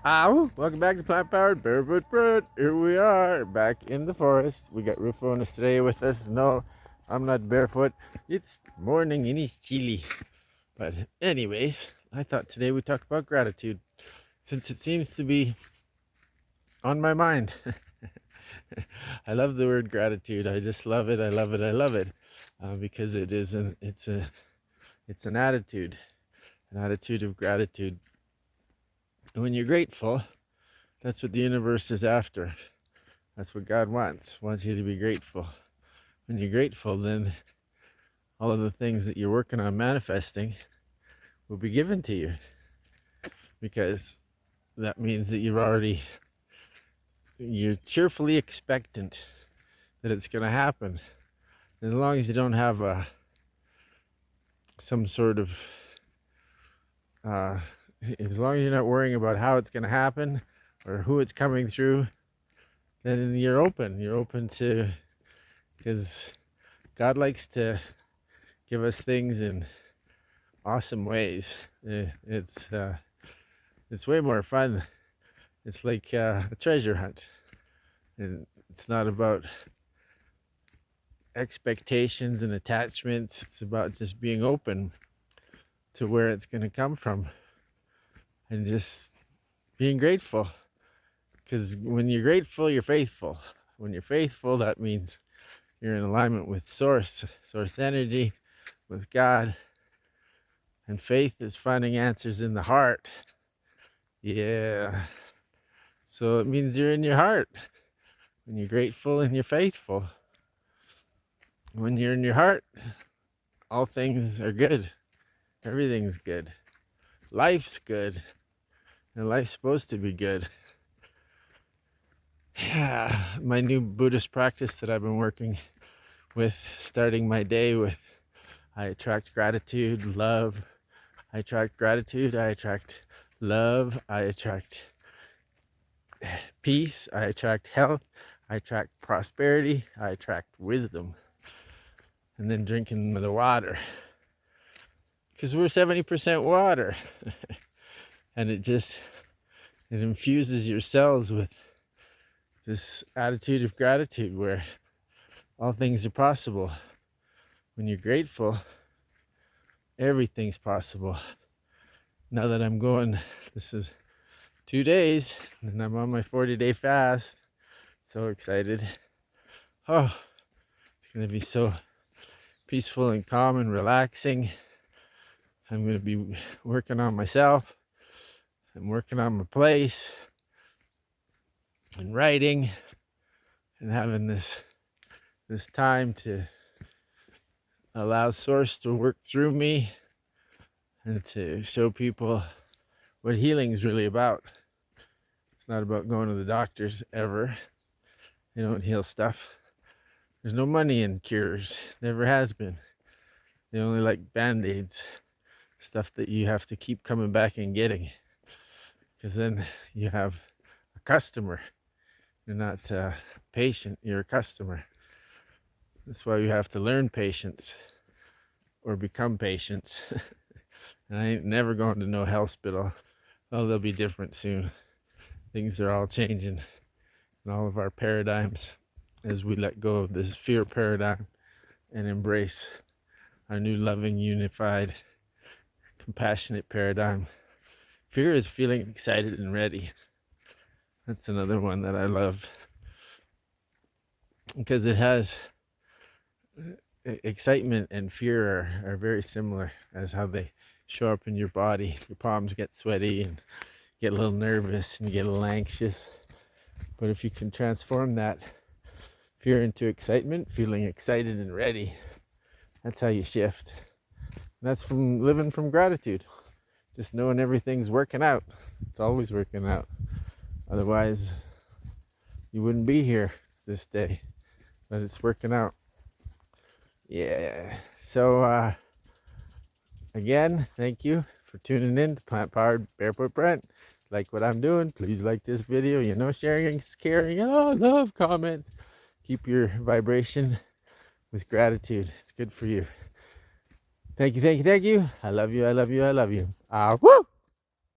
Ow! Welcome back to Plant Powered Barefoot Brent. Here we are, back in the forest. We got Rufo and Estrella with us. No, I'm not barefoot. It's morning and it's chilly. But anyways, I thought today we'd talk about gratitude, since it seems to be on my mind. I love the word gratitude. I just love it. I love it. I love it. Because it's an attitude of gratitude. And when you're grateful, that's what the universe is after. That's what God wants you to be grateful. When you're grateful, then all of the things that you're working on manifesting will be given to you, because that means that you're cheerfully expectant that it's going to happen. As long as you don't have some sort of as long as you're not worrying about how it's going to happen or who it's coming through, then you're open to, because God likes to give us things in awesome ways. It's way more fun. It's like a treasure hunt, and it's not about expectations and attachments. It's about just being open to where it's going to come from and just being grateful. Because when you're grateful, you're faithful. When you're faithful, that means you're in alignment with source energy, with God. And faith is finding answers in the heart. Yeah. So it means you're in your heart. When you're grateful and you're faithful. When you're in your heart, all things are good. Everything's good. Life's good. And life's supposed to be good. Yeah, my new Buddhist practice that I've been working with, starting my day with, I attract gratitude, love. I attract gratitude, I attract love, I attract peace, I attract health, I attract prosperity, I attract wisdom. And then drinking the water, because we're 70% water. And it infuses your cells with this attitude of gratitude where all things are possible. When you're grateful, everything's possible. Now that I'm going, this is 2 days and I'm on my 40-day fast. So excited. Oh, it's going to be so peaceful and calm and relaxing. I'm going to be working on myself. I'm working on my place and writing and having this time to allow source to work through me and to show people what healing is really about. It's not about going to the doctors ever. They don't heal stuff. There's no money in cures. Never has been. They only like band-aids. Stuff that you have to keep coming back and getting. Because then you have a customer. You're not a patient, you're a customer. That's why you have to learn patience or become patient. And I ain't never going to no hospital. Well, they'll be different soon. Things are all changing in all of our paradigms as we let go of this fear paradigm and embrace our new loving, unified, compassionate paradigm. Fear is feeling excited and ready. That's another one that I love, because it has excitement and fear are very similar as how they show up in your body. Your palms get sweaty and get a little nervous and get a little anxious. But if you can transform that fear into excitement, feeling excited and ready, that's how you shift. And that's from living from gratitude. Just knowing everything's working out. It's always working out. Otherwise, you wouldn't be here this day. But it's working out. Yeah. So, again, thank you for tuning in to Plant Powered Barefoot Brent. Like what I'm doing, please like this video. You know, sharing is caring. Oh, love, comments. Keep your vibration with gratitude. It's good for you. Thank you, thank you, thank you. I love you, I love you, I love you. Woo!